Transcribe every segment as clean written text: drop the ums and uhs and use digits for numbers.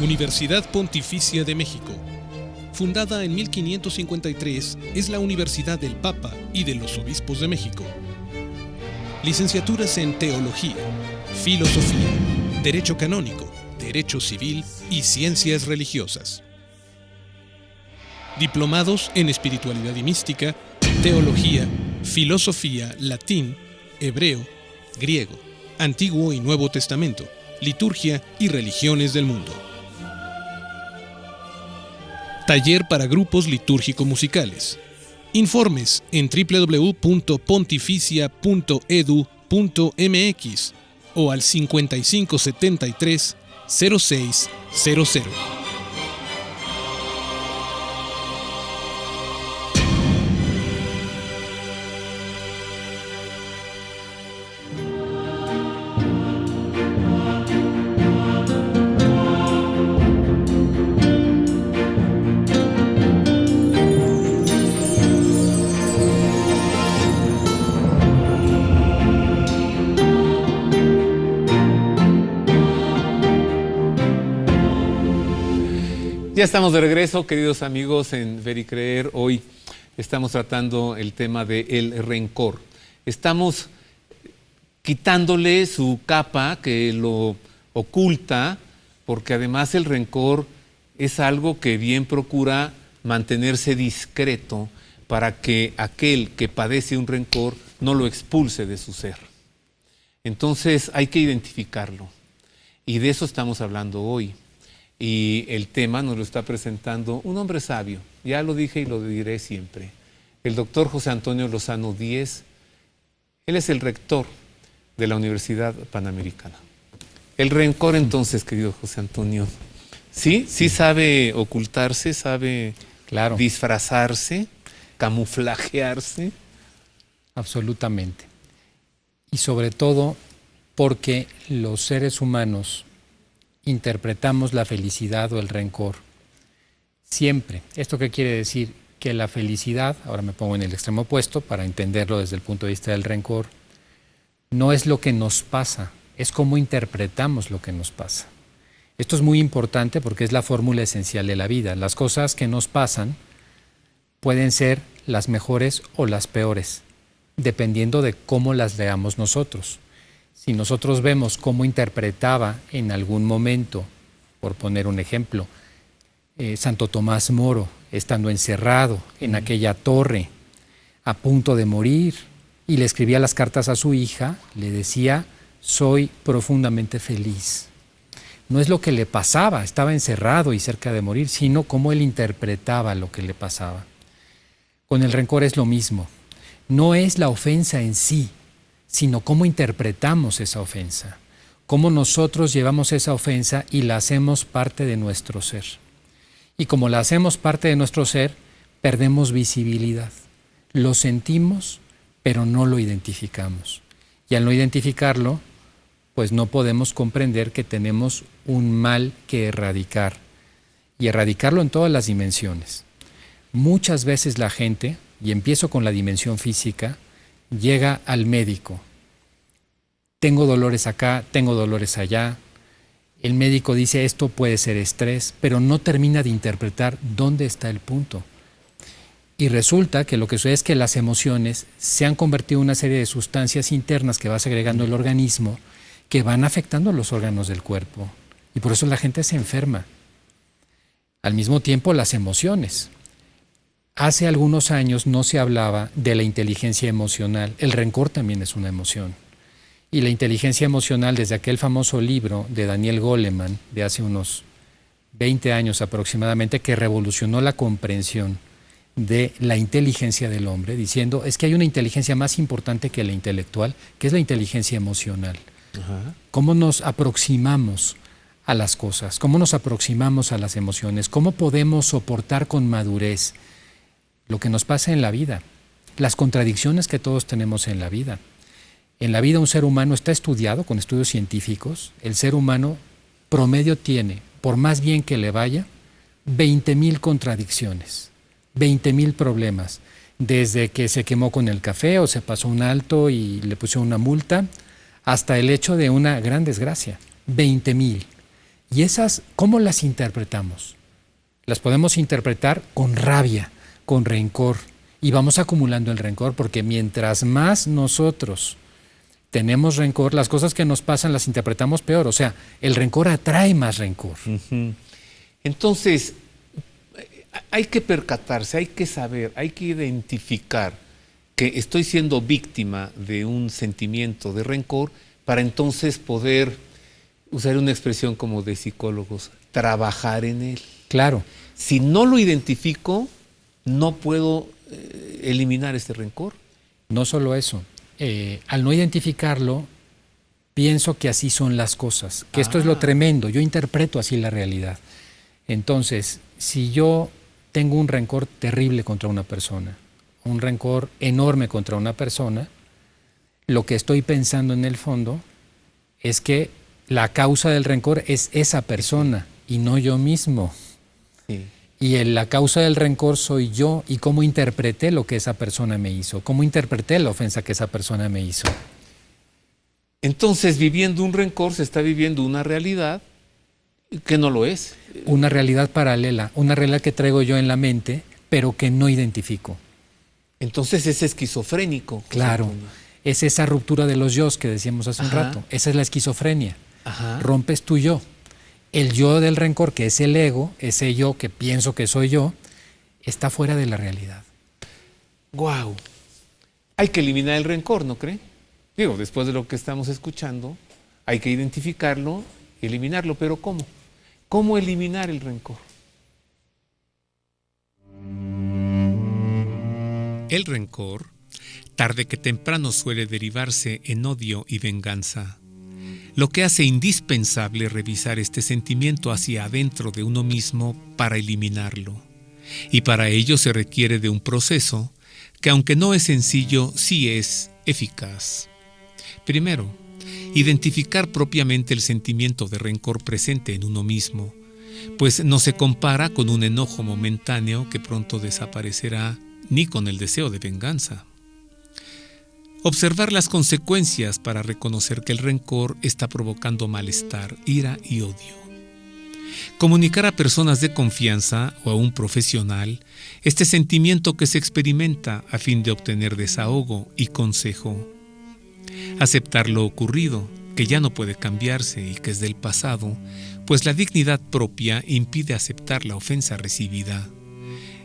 Universidad Pontificia de México. Fundada en 1553, es la Universidad del Papa y de los Obispos de México. Licenciaturas en Teología, Filosofía, Derecho Canónico, Derecho Civil y Ciencias Religiosas. Diplomados en Espiritualidad y Mística, Teología, Filosofía, Latín, Hebreo, Griego, Antiguo y Nuevo Testamento, Liturgia y Religiones del Mundo. Taller para grupos litúrgico-musicales. Informes en www.pontificia.edu.mx o al 5573 0600. Ya estamos de regreso, queridos amigos, en Ver y Creer. Hoy estamos tratando el tema del rencor. Estamos quitándole su capa que lo oculta, porque además el rencor es algo que bien procura mantenerse discreto para que aquel que padece un rencor no lo expulse de su ser. Entonces hay que identificarlo, y de eso estamos hablando hoy. Y el tema nos lo está presentando un hombre sabio, ya lo dije y lo diré siempre, el doctor José Antonio Lozano Díez. Él es el rector de la Universidad Panamericana. El rencor, entonces, querido José Antonio, ¿sí sabe ocultarse, sabe disfrazarse, camuflajearse? Absolutamente. Y sobre todo porque los seres humanos interpretamos la felicidad o el rencor siempre. ¿Esto qué quiere decir? Que la felicidad, ahora me pongo en el extremo opuesto para entenderlo desde el punto de vista del rencor, no es lo que nos pasa, es cómo interpretamos lo que nos pasa. Esto es muy importante porque es la fórmula esencial de la vida. Las cosas que nos pasan pueden ser las mejores o las peores, dependiendo de cómo las veamos nosotros. Si nosotros vemos cómo interpretaba en algún momento, por poner un ejemplo, Santo Tomás Moro, estando encerrado en aquella torre, a punto de morir, y le escribía las cartas a su hija, le decía: soy profundamente feliz. No es lo que le pasaba, estaba encerrado y cerca de morir, sino cómo él interpretaba lo que le pasaba. Con el rencor es lo mismo. No es la ofensa en sí, sino cómo interpretamos esa ofensa, cómo nosotros llevamos esa ofensa y la hacemos parte de nuestro ser. Y como la hacemos parte de nuestro ser, perdemos visibilidad. Lo sentimos, pero no lo identificamos. Y al no identificarlo, pues no podemos comprender que tenemos un mal que erradicar. Y erradicarlo en todas las dimensiones. Muchas veces la gente, y empiezo con la dimensión física, llega al médico. Tengo dolores acá, tengo dolores allá. El médico dice esto puede ser estrés, pero no termina de interpretar dónde está el punto. Y resulta que lo que sucede es que las emociones se han convertido en una serie de sustancias internas que va segregando el organismo, que van afectando los órganos del cuerpo. Y por eso la gente se enferma. Al mismo tiempo, las emociones. Hace algunos años no se hablaba de la inteligencia emocional. El rencor también es una emoción. Y la inteligencia emocional, desde aquel famoso libro de Daniel Goleman, de hace unos 20 años aproximadamente, que revolucionó la comprensión de la inteligencia del hombre, diciendo, es que hay una inteligencia más importante que la intelectual, que es la inteligencia emocional. Ajá. ¿Cómo nos aproximamos a las cosas? ¿Cómo nos aproximamos a las emociones? ¿Cómo podemos soportar con madurez lo que nos pasa en la vida, las contradicciones que todos tenemos en la vida? En la vida un ser humano está estudiado con estudios científicos. El ser humano promedio tiene, por más bien que le vaya, 20,000 contradicciones, 20,000 problemas. Desde que se quemó con el café o se pasó un alto y le pusieron una multa, hasta el hecho de una gran desgracia, 20,000. ¿Y esas cómo las interpretamos? Las podemos interpretar con rabia, con rencor, y vamos acumulando el rencor, porque mientras más nosotros tenemos rencor, las cosas que nos pasan las interpretamos peor. O sea, el rencor atrae más rencor. Entonces, hay que percatarse, hay que saber, hay que identificar que estoy siendo víctima de un sentimiento de rencor para entonces poder, usar una expresión como de psicólogos, trabajar en él. Claro. Si no lo identifico, no puedo eliminar este rencor. No solo eso, al no identificarlo, pienso que así son las cosas, que esto es lo tremendo, yo interpreto así la realidad. Entonces, si yo tengo un rencor terrible contra una persona, un rencor enorme contra una persona, lo que estoy pensando en el fondo es que la causa del rencor es esa persona y no yo mismo. Sí. Y la causa del rencor soy yo y cómo interpreté lo que esa persona me hizo, cómo interpreté la ofensa que esa persona me hizo. Entonces, viviendo un rencor, se está viviendo una realidad que no lo es. Una realidad paralela, una realidad que traigo yo en la mente, pero que no identifico. Entonces es esquizofrénico. Claro, es esa ruptura de los yos que decíamos hace un Ajá. rato. Esa es la esquizofrenia. Ajá. Rompes tu yo. El yo del rencor, que es el ego, ese yo que pienso que soy yo, está fuera de la realidad. Guau. Hay que eliminar el rencor, ¿no cree? Digo, después de lo que estamos escuchando, hay que identificarlo y eliminarlo. ¿Pero cómo? ¿Cómo eliminar el rencor? El rencor, tarde que temprano, suele derivarse en odio y venganza, lo que hace indispensable revisar este sentimiento hacia adentro de uno mismo para eliminarlo. Y para ello se requiere de un proceso que, aunque no es sencillo, sí es eficaz. Primero, identificar propiamente el sentimiento de rencor presente en uno mismo, pues no se compara con un enojo momentáneo que pronto desaparecerá, ni con el deseo de venganza. Observar las consecuencias para reconocer que el rencor está provocando malestar, ira y odio. Comunicar a personas de confianza o a un profesional este sentimiento que se experimenta a fin de obtener desahogo y consejo. Aceptar lo ocurrido, que ya no puede cambiarse y que es del pasado, pues la dignidad propia impide aceptar la ofensa recibida.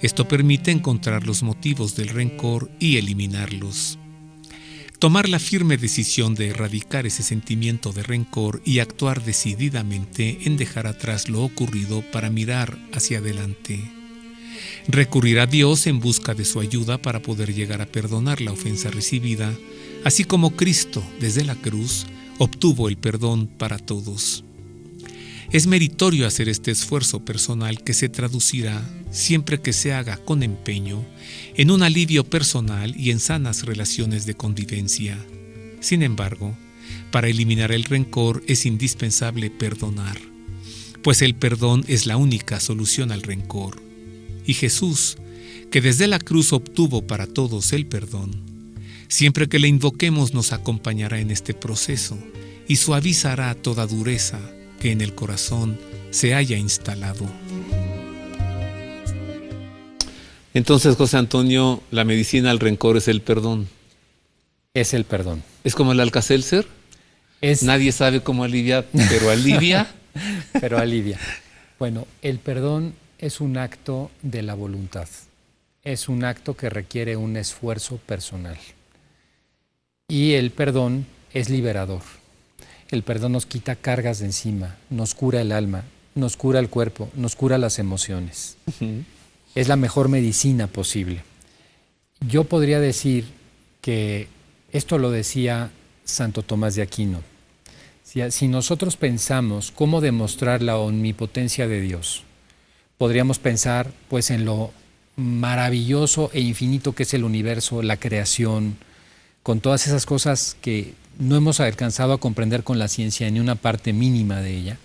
Esto permite encontrar los motivos del rencor y eliminarlos. Tomar la firme decisión de erradicar ese sentimiento de rencor y actuar decididamente en dejar atrás lo ocurrido para mirar hacia adelante. Recurrir a Dios en busca de su ayuda para poder llegar a perdonar la ofensa recibida, así como Cristo, desde la cruz, obtuvo el perdón para todos. Es meritorio hacer este esfuerzo personal que se traducirá, siempre que se haga con empeño, en un alivio personal y en sanas relaciones de convivencia. Sin embargo, para eliminar el rencor es indispensable perdonar, pues el perdón es la única solución al rencor. Y Jesús, que desde la cruz obtuvo para todos el perdón, siempre que le invoquemos nos acompañará en este proceso y suavizará toda dureza que en el corazón se haya instalado. Entonces, José Antonio, la medicina al rencor es el perdón. Es el perdón. ¿Es como el Alka-Seltzer? Nadie sabe cómo aliviar, pero alivia. Pero alivia. Bueno, el perdón es un acto de la voluntad. Es un acto que requiere un esfuerzo personal. Y el perdón es liberador. El perdón nos quita cargas de encima, nos cura el alma, nos cura el cuerpo, nos cura las emociones. Es la mejor medicina posible. Yo podría decir que esto lo decía Santo Tomás de Aquino. Si nosotros pensamos cómo demostrar la omnipotencia de Dios, podríamos pensar pues en lo maravilloso e infinito que es el universo, la creación, con todas esas cosas que no hemos alcanzado a comprender con la ciencia ni una parte mínima de ella.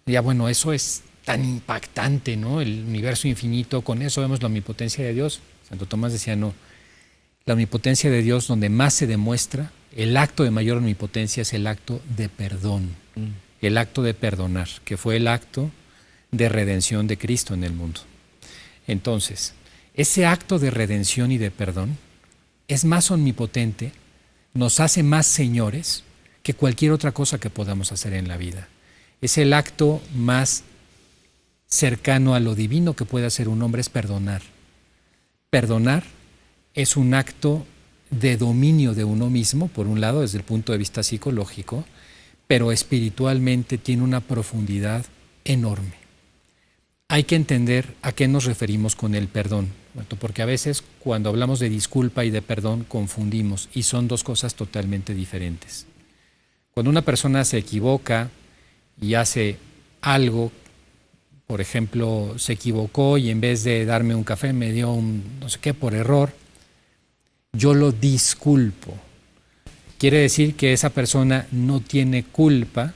Ya bueno, eso es tan impactante, ¿no? El universo infinito, con eso vemos la omnipotencia de Dios. Santo Tomás decía, no, la omnipotencia de Dios donde más se demuestra, el acto de mayor omnipotencia es el acto de perdón. el acto de perdonar, que fue el acto de redención de Cristo en el mundo. Entonces, ese acto de redención y de perdón es más omnipotente, nos hace más señores que cualquier otra cosa que podamos hacer en la vida. Es el acto más cercano a lo divino que puede hacer un hombre, es perdonar. Perdonar es un acto de dominio de uno mismo, por un lado, desde el punto de vista psicológico, pero espiritualmente tiene una profundidad enorme. Hay que entender a qué nos referimos con el perdón, porque a veces cuando hablamos de disculpa y de perdón confundimos y son dos cosas totalmente diferentes. Cuando una persona se equivoca y hace algo, por ejemplo, se equivocó y en vez de darme un café me dio un no sé qué por error, yo lo disculpo. Quiere decir que esa persona no tiene culpa,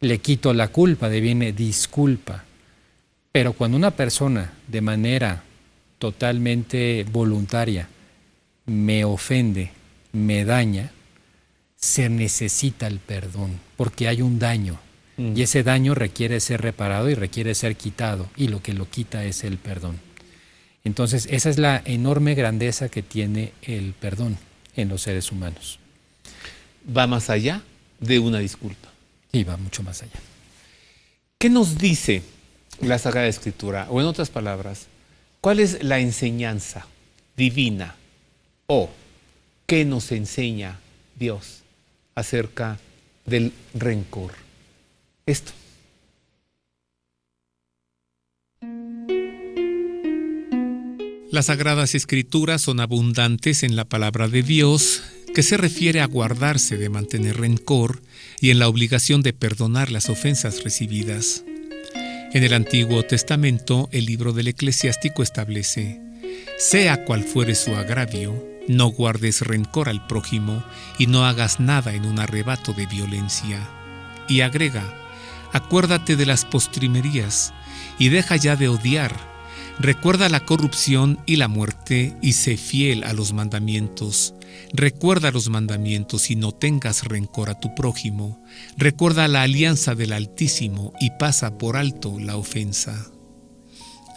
le quito la culpa, deviene disculpa. Pero cuando una persona de manera totalmente voluntaria me ofende, me daña, se necesita el perdón, porque hay un daño. Y ese daño requiere ser reparado y requiere ser quitado, y lo que lo quita es el perdón. Entonces, esa es la enorme grandeza que tiene el perdón en los seres humanos. Va más allá de una disculpa. Sí, va mucho más allá. ¿Qué nos dice la Sagrada Escritura? O en otras palabras, ¿cuál es la enseñanza divina o qué nos enseña Dios acerca del rencor? Esto. Las Sagradas Escrituras son abundantes en la palabra de Dios, que se refiere a guardarse de mantener rencor y en la obligación de perdonar las ofensas recibidas. En el Antiguo Testamento, el libro del Eclesiástico establece: sea cual fuere su agravio, no guardes rencor al prójimo y no hagas nada en un arrebato de violencia. Y agrega: acuérdate de las postrimerías y deja ya de odiar. Recuerda la corrupción y la muerte y sé fiel a los mandamientos. Recuerda los mandamientos y no tengas rencor a tu prójimo. Recuerda la alianza del Altísimo y pasa por alto la ofensa.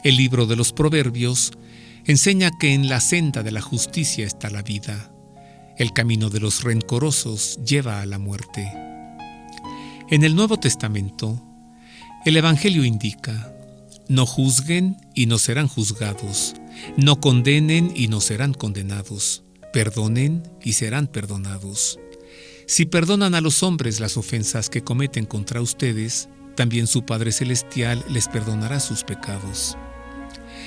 El libro de los Proverbios enseña que en la senda de la justicia está la vida. El camino de los rencorosos lleva a la muerte. En el Nuevo Testamento, el Evangelio indica: no juzguen y no serán juzgados, no condenen y no serán condenados, perdonen y serán perdonados. Si perdonan a los hombres las ofensas que cometen contra ustedes, también su Padre Celestial les perdonará sus pecados.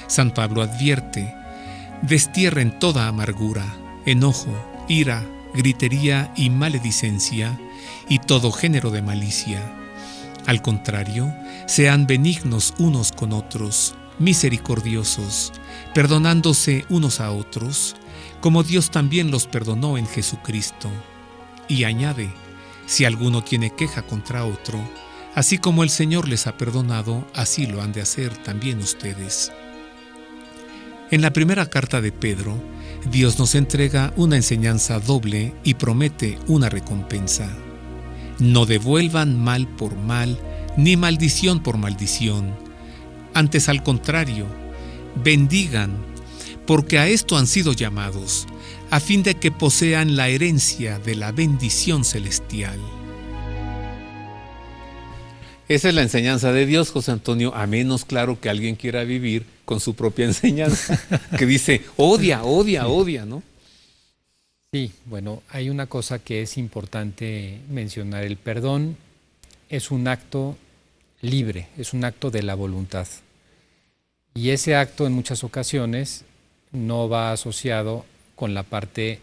San Pablo advierte: destierren toda amargura, enojo, ira, gritería y maledicencia, y todo género de malicia. Al contrario, sean benignos unos con otros, misericordiosos, perdonándose unos a otros, como Dios también los perdonó en Jesucristo. Y añade: si alguno tiene queja contra otro, así como el Señor les ha perdonado, así lo han de hacer también ustedes. En la primera carta de Pedro, Dios nos entrega una enseñanza doble y promete una recompensa. No devuelvan mal por mal, ni maldición por maldición. Antes, al contrario, bendigan, porque a esto han sido llamados, a fin de que posean la herencia de la bendición celestial. Esa es la enseñanza de Dios, José Antonio, a menos, claro, que alguien quiera vivir con su propia enseñanza, que dice odia, odia, odia, ¿no? Sí, bueno, hay una cosa que es importante mencionar. El perdón es un acto libre, es un acto de la voluntad. Y ese acto en muchas ocasiones no va asociado con la parte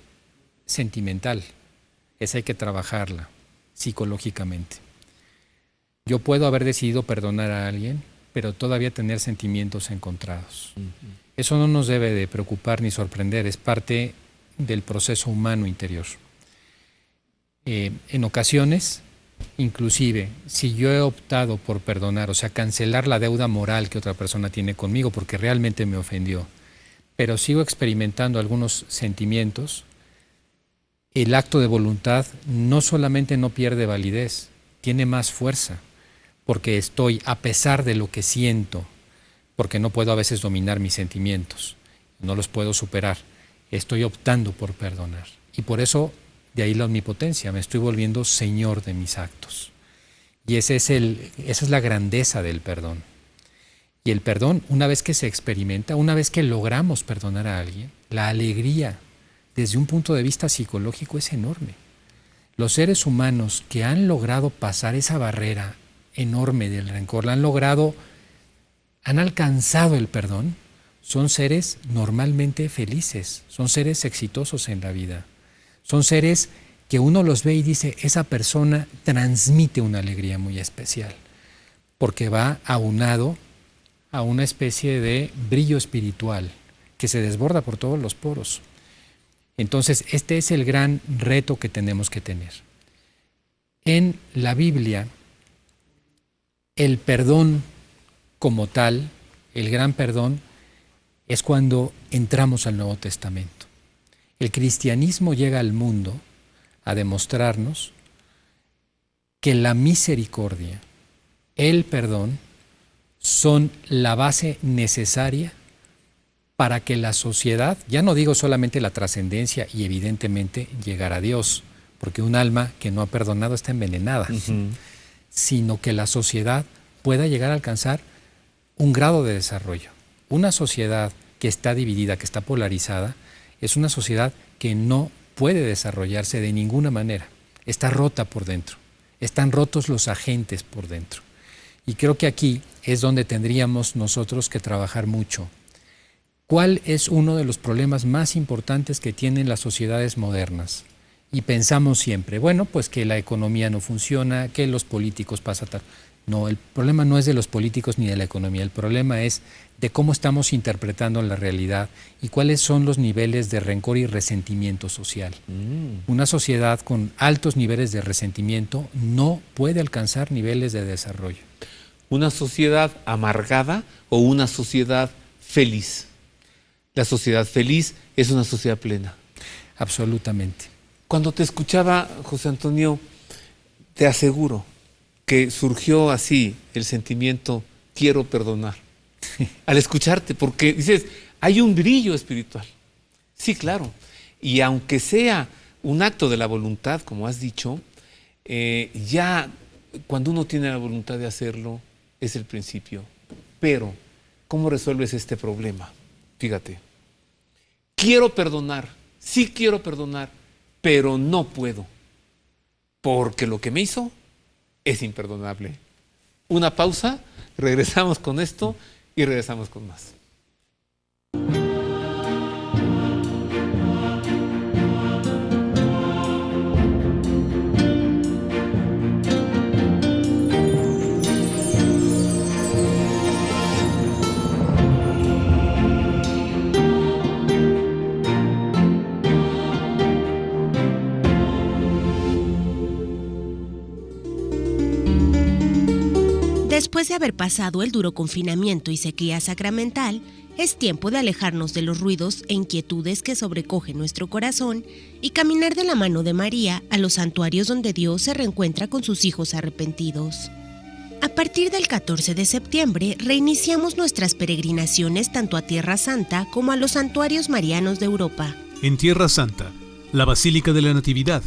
sentimental. Esa hay que trabajarla psicológicamente. Yo puedo haber decidido perdonar a alguien, pero todavía tener sentimientos encontrados. Eso no nos debe de preocupar ni sorprender, es parte del proceso humano interior. En ocasiones, inclusive, si yo he optado por perdonar, o sea, cancelar la deuda moral que otra persona tiene conmigo porque realmente me ofendió, pero sigo experimentando algunos sentimientos, el acto de voluntad no solamente no pierde validez, tiene más fuerza, porque estoy, a pesar de lo que siento, porque no puedo a veces dominar mis sentimientos, no los puedo superar, estoy optando por perdonar. Y por eso, de ahí la omnipotencia, me estoy volviendo señor de mis actos. Y esa es la grandeza del perdón. Y el perdón, una vez que se experimenta, una vez que logramos perdonar a alguien, la alegría, desde un punto de vista psicológico, es enorme. Los seres humanos que han logrado pasar esa barrera enorme del rencor, han alcanzado el perdón, son seres normalmente felices, son seres exitosos en la vida, son seres que uno los ve y dice, esa persona transmite una alegría muy especial, porque va aunado a una especie de brillo espiritual que se desborda por todos los poros. Entonces, este es el gran reto que tenemos que tener. En la Biblia, el perdón como tal, el gran perdón, es cuando entramos al Nuevo Testamento. El cristianismo llega al mundo a demostrarnos que la misericordia, el perdón, son la base necesaria para que la sociedad, ya no digo solamente la trascendencia y evidentemente llegar a Dios, porque un alma que no ha perdonado está envenenada, sino que la sociedad pueda llegar a alcanzar un grado de desarrollo. Una sociedad que está dividida, que está polarizada, es una sociedad que no puede desarrollarse de ninguna manera. Está rota por dentro, están rotos los agentes por dentro. Y creo que aquí es donde tendríamos nosotros que trabajar mucho. ¿Cuál es uno de los problemas más importantes que tienen las sociedades modernas? Y pensamos siempre, bueno, pues que la economía no funciona, que los políticos pasan tal. No, el problema no es de los políticos ni de la economía, el problema es de cómo estamos interpretando la realidad y cuáles son los niveles de rencor y resentimiento social. Una sociedad con altos niveles de resentimiento no puede alcanzar niveles de desarrollo. ¿Una sociedad amargada o una sociedad feliz? La sociedad feliz es una sociedad plena. Absolutamente. Cuando te escuchaba, José Antonio, te aseguro que surgió así el sentimiento, quiero perdonar, al escucharte, porque dices, hay un brillo espiritual. Sí, claro. Y aunque sea un acto de la voluntad, como has dicho, ya cuando uno tiene la voluntad de hacerlo, es el principio. Pero, ¿cómo resuelves este problema? Fíjate, quiero perdonar, sí quiero perdonar, pero no puedo, porque lo que me hizo es imperdonable. Una pausa, regresamos con esto y regresamos con más. Después de haber pasado el duro confinamiento y sequía sacramental, es tiempo de alejarnos de los ruidos e inquietudes que sobrecogen nuestro corazón y caminar de la mano de María a los santuarios donde Dios se reencuentra con sus hijos arrepentidos. A partir del 14 de septiembre, reiniciamos nuestras peregrinaciones tanto a Tierra Santa como a los santuarios marianos de Europa. En Tierra Santa, la Basílica de la Natividad,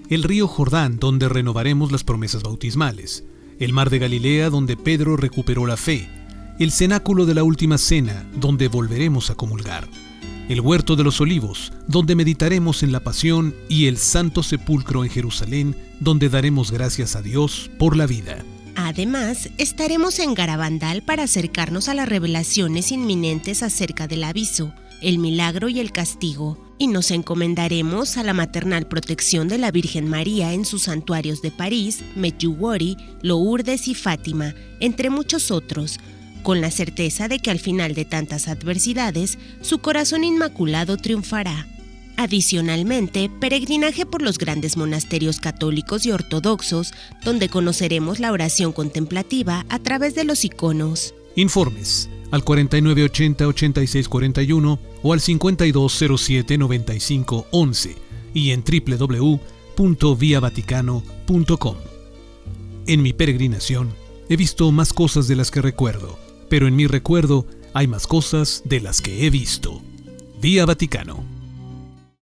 el río Jordán, donde renovaremos las promesas bautismales, el mar de Galilea, donde Pedro recuperó la fe, el cenáculo de la Última Cena, donde volveremos a comulgar, el huerto de los Olivos, donde meditaremos en la Pasión, y el Santo Sepulcro en Jerusalén, donde daremos gracias a Dios por la vida. Además, estaremos en Garabandal para acercarnos a las revelaciones inminentes acerca del aviso, el milagro y el castigo, y nos encomendaremos a la maternal protección de la Virgen María en sus santuarios de París, Medjugorje, Lourdes y Fátima, entre muchos otros, con la certeza de que al final de tantas adversidades, su corazón inmaculado triunfará. Adicionalmente, peregrinaje por los grandes monasterios católicos y ortodoxos, donde conoceremos la oración contemplativa a través de los iconos. Informes al 4980-8641 o al 5207-9511 y en www.viavaticano.com. En mi peregrinación he visto más cosas de las que recuerdo, pero en mi recuerdo hay más cosas de las que he visto. Vía Vaticano.